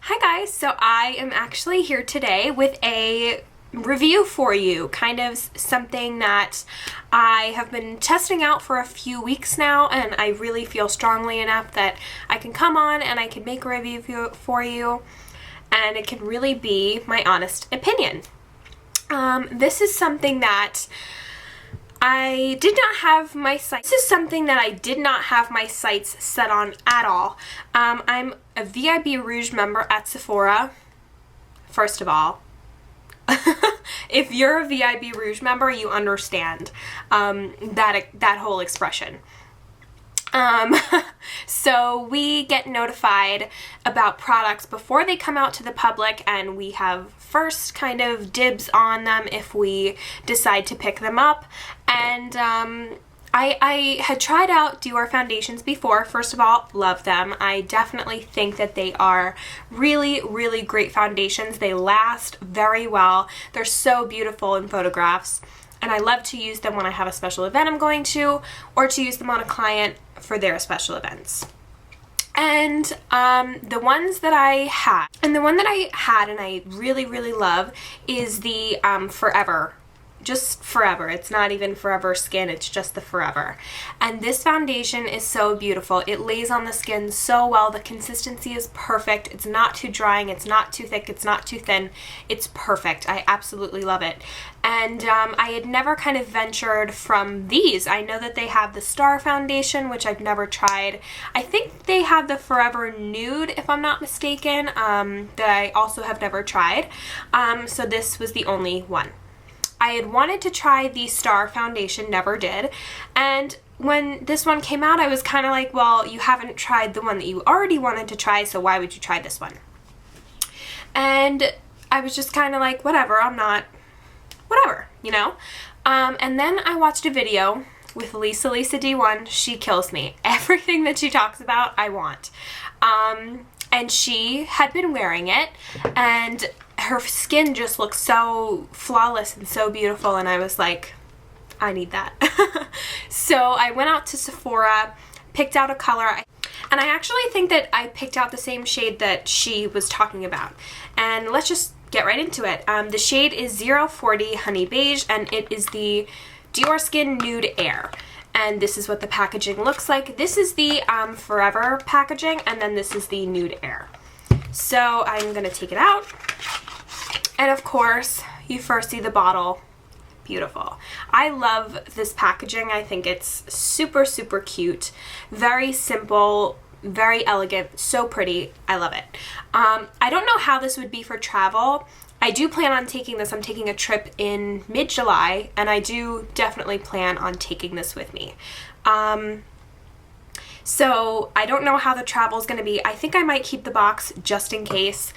Hi guys, so I am actually here today with a review for you, kind of something that I have been testing out for a few weeks now, and I really feel strongly enough that I can come on and I can make a review for you, and it can really be my honest opinion. This is something that I did not have my sights. This is something that I did not have my sights set on at all. I'm a VIB Rouge member at Sephora. First of all, if you're a VIB Rouge member, you understand that whole expression. So we get notified about products before they come out to the public, and we have first kind of dibs on them if we decide to pick them up. And I had tried out Dior foundations before. First of all, love them. I definitely think that they are really, really great foundations. They last very well. They're so beautiful in photographs, and I love to use them when I have a special event I'm going to, or to use them on a client for their special events. And the ones that I had, and I really, really love is the Forever. Just Forever. It's not even Forever Skin, it's just the Forever. And this foundation is so beautiful. It lays on the skin so well. The consistency is perfect. It's not too drying, it's not too thick, it's not too thin. It's perfect. I absolutely love it. And I had never kind of ventured from these. I know that they have the Star foundation, which I've never tried. I think they have the Forever Nude, if I'm not mistaken, that I also have never tried. So this was the only one. I had wanted to try the Star foundation, never did, and when this one came out, I was kind of like, well, you haven't tried the one that you already wanted to try, so why would you try this one? And I was just kind of like, whatever, you know? And then I watched a video with Lisa D1. She kills me. Everything that she talks about, I want. And she had been wearing it, and her skin just looked so flawless and so beautiful, and I was like, I need that. So I went out to Sephora, picked out a color, and I actually think that I picked out the same shade that she was talking about. And let's just get right into it. The shade is 040 Honey Beige, and it is the Dior Skin Nude Air. And this is what the packaging looks like. This is the Forever packaging, and then this is the Nude Air. So I'm gonna take it out. And of course, you first see the bottle. Beautiful. I love this packaging. I think it's super, super cute. Very simple, very elegant, so pretty. I love it. I don't know how this would be for travel. I do plan on taking this. I'm taking a trip in mid-July, and I do definitely plan on taking this with me. So I don't know how the travel is going to be. I think I might keep the box just in case.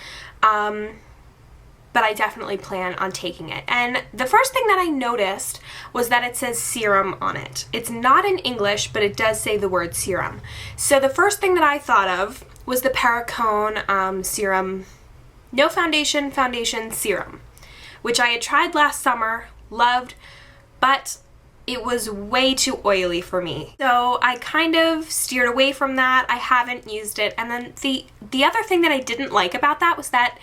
But I definitely plan on taking it. And the first thing that I noticed was that it says Serum on it. It's not in English, but it does say the word Serum. So the first thing that I thought of was the Perricone Serum No Foundation Serum, which I had tried last summer, loved, but it was way too oily for me. So I kind of steered away from that. I haven't used it. And then the other thing that I didn't like about that was that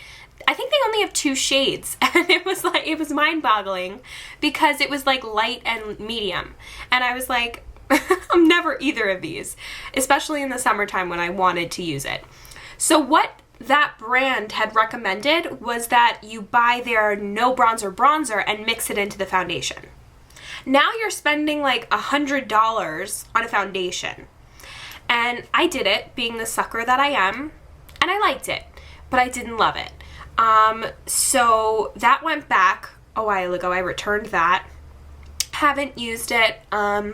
I think they only have 2 shades, and it was mind-boggling because it was like light and medium, and I was like, I'm never either of these, especially in the summertime when I wanted to use it. So what that brand had recommended was that you buy their No Bronzer and mix it into the foundation. Now you're spending like $100 on a foundation, and I did it, being the sucker that I am, and I liked it, but I didn't love it. So that went back a while ago. I returned that. Haven't used it. I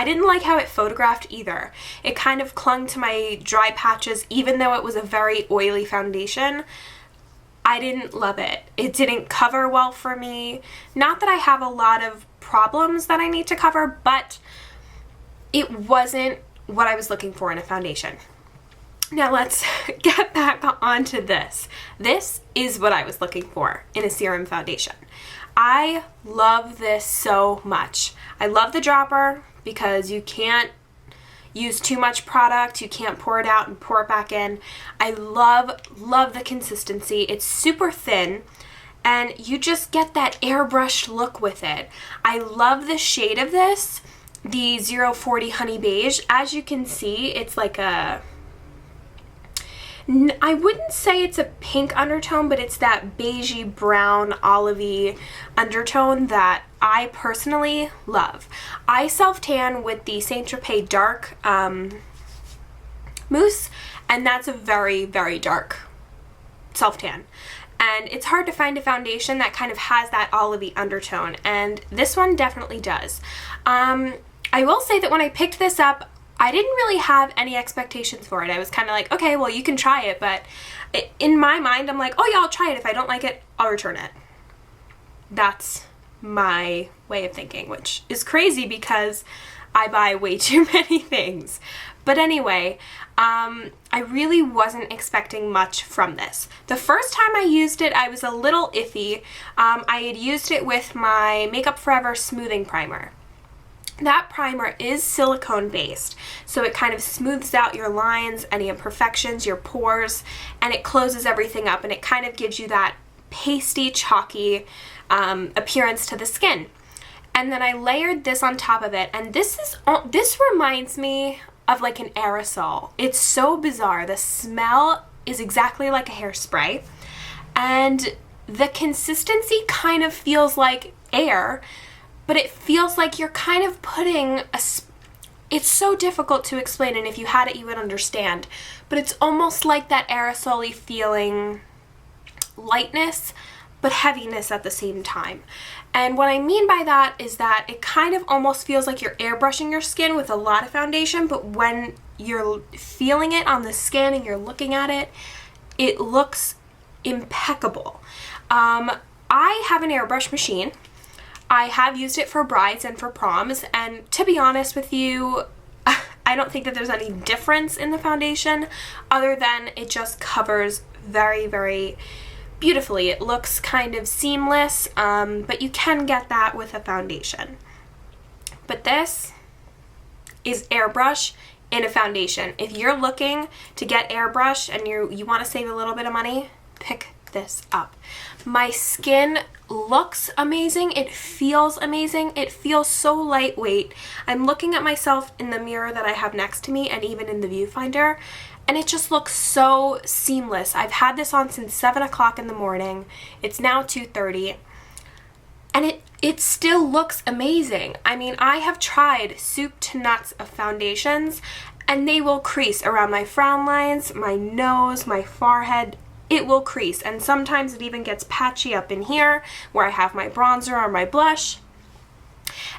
didn't like how it photographed either. It kind of clung to my dry patches, even though it was a very oily foundation. I didn't love it. It didn't cover well for me. Not that I have a lot of problems that I need to cover, but it wasn't what I was looking for in a foundation. Now let's get back onto this. This is what I was looking for in a serum foundation. I love this so much. I love the dropper because you can't use too much product, you can't pour it out and pour it back in. I love the consistency. It's super thin and you just get that airbrushed look with it. I love the shade of this, the 040 Honey Beige. As you can see, it's like a, I wouldn't say it's a pink undertone, but it's that beigey brown olivey undertone that I personally love. I self-tan with the Saint Tropez Dark Mousse, and that's a very, very dark self-tan. And it's hard to find a foundation that kind of has that olivey undertone, and this one definitely does. I will say that when I picked this up, I didn't really have any expectations for it. I was kind of like, okay, well, you can try it, but in my mind, I'm like, oh yeah, I'll try it. If I don't like it, I'll return it. That's my way of thinking, which is crazy because I buy way too many things. But anyway, I really wasn't expecting much from this. The first time I used it, I was a little iffy. I had used it with my Makeup Forever Smoothing Primer. That primer is silicone based, so it kind of smooths out your lines, any imperfections, your pores, and it closes everything up, and it kind of gives you that pasty, chalky appearance to the skin. And then I layered this on top of it, and this reminds me of like an aerosol. It's so bizarre. The smell is exactly like a hairspray, and the consistency kind of feels like air, but it feels like you're kind of putting it's so difficult to explain, and if you had it you would understand, but it's almost like that aerosol-y feeling lightness but heaviness at the same time. And what I mean by that is that it kind of almost feels like you're airbrushing your skin with a lot of foundation, but when you're feeling it on the skin and you're looking at it, it looks impeccable. I have an airbrush machine. I have used it for brides and for proms, and to be honest with you, I don't think that there's any difference in the foundation other than it just covers very, very beautifully. It looks kind of seamless, but you can get that with a foundation. But this is airbrush in a foundation. If you're looking to get airbrush and you want to save a little bit of money, pick this up. My skin looks amazing. It feels amazing. It feels so lightweight. I'm looking at myself in the mirror that I have next to me and even in the viewfinder, and it just looks so seamless. I've had this on since 7 o'clock in the morning. It's now 2:30, and it still looks amazing. I mean, I have tried soup to nuts of foundations, and they will crease around my frown lines, my nose, my forehead. It will crease, and sometimes it even gets patchy up in here where I have my bronzer or my blush,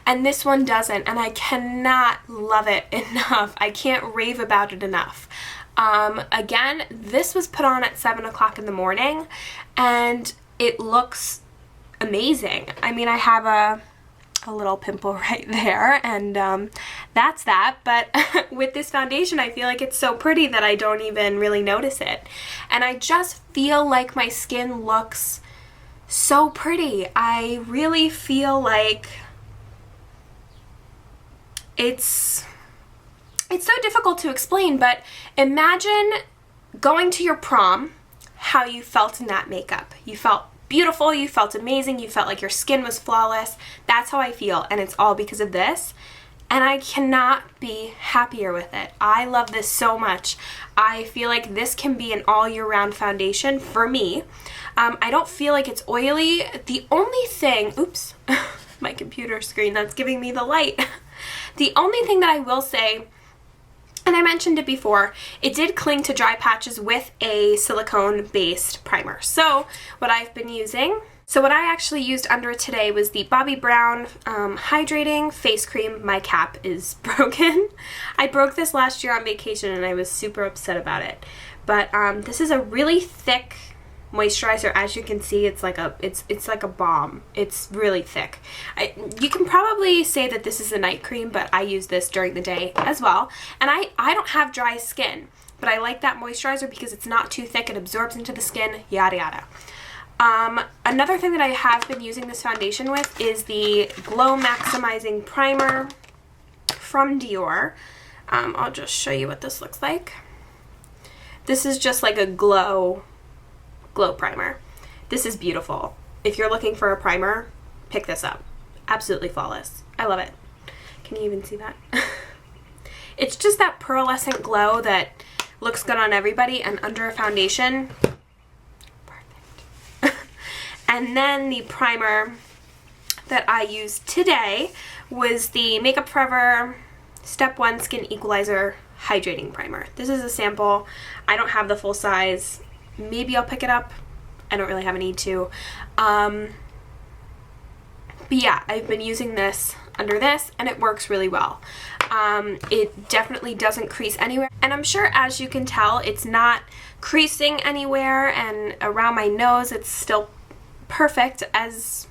and this one doesn't, and I cannot love it enough. I can't rave about it enough. Again, this was put on at 7 o'clock in the morning, and it looks amazing. I mean, I have a little pimple right there, and that's that, but with this foundation I feel like it's so pretty that I don't even really notice it, and I just feel like my skin looks so pretty. I really feel like it's so difficult to explain, but imagine going to your prom, how you felt in that makeup. You felt beautiful, you felt amazing, you felt like your skin was flawless. That's how I feel, and it's all because of this, and I cannot be happier with it. I love this so much. I feel like this can be an all year round foundation for me. I don't feel like it's oily. The only thing, oops, my computer screen, that's giving me the light. The only thing that I will say, and I mentioned it before, it did cling to dry patches with a silicone-based primer. So what I've been using, what I actually used under it today was the Bobbi Brown Hydrating Face Cream. My cap is broken. I broke this last year on vacation and I was super upset about it. But this is a really thick moisturizer. As you can see, it's like a balm. It's really thick. You can probably say that this is a night cream, but I use this during the day as well. And I don't have dry skin, but I like that moisturizer because it's not too thick, it absorbs into the skin, yada yada. Another thing that I have been using this foundation with is the Glow Maximizing Primer from Dior. I'll just show you what this looks like. This is just like a glow primer. This is beautiful. If you're looking for a primer, pick this up. Absolutely flawless. I love it. Can you even see that? It's just that pearlescent glow that looks good on everybody and under a foundation. Perfect. And then the primer that I used today was the Makeup Forever Step 1 Skin Equalizer Hydrating Primer. This is a sample. I don't have the full size. Maybe I'll pick it up. I don't really have a need to. But yeah, I've been using this under this and it works really well. It definitely doesn't crease anywhere, and I'm sure, as you can tell, it's not creasing anywhere, and around my nose it's still perfect, as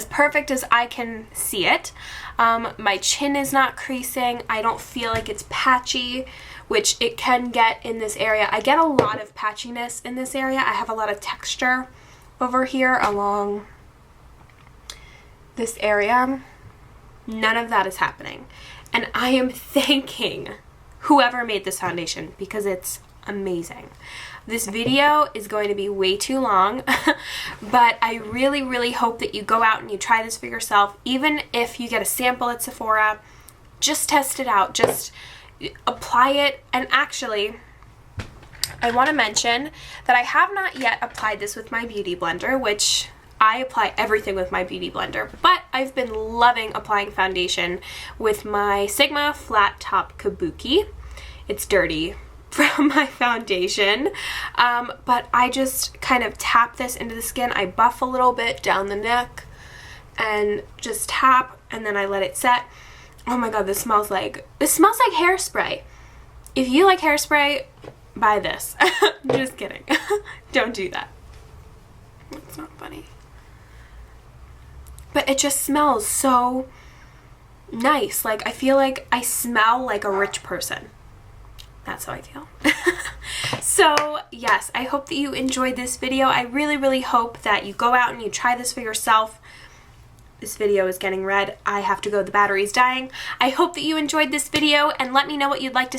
perfect as I can see it. My chin is not creasing. I don't feel like it's patchy, which it can get in this area. I get a lot of patchiness in this area. I have a lot of texture over here along this area. None of that is happening. And I am thanking whoever made this foundation because it's amazing. This video is going to be way too long, but I really, really hope that you go out and you try this for yourself. Even if you get a sample at Sephora, just test it out. Just apply it. And actually, I want to mention that I have not yet applied this with my Beauty Blender, which I apply everything with my Beauty Blender, but I've been loving applying foundation with my Sigma Flat Top Kabuki. It's dirty from my foundation, but I just kind of tap this into the skin. I buff a little bit down the neck and just tap, and then I let it set. Oh my god, this smells like hairspray. If you like hairspray, buy this. Just kidding. Don't do that. It's not funny. But it just smells so nice. Like, I feel like I smell like a rich person. That's how I feel. So, yes, I hope that you enjoyed this video. I really, really hope that you go out and you try this for yourself. This video is getting red. I have to go. The battery's dying. I hope that you enjoyed this video, and let me know what you'd like to see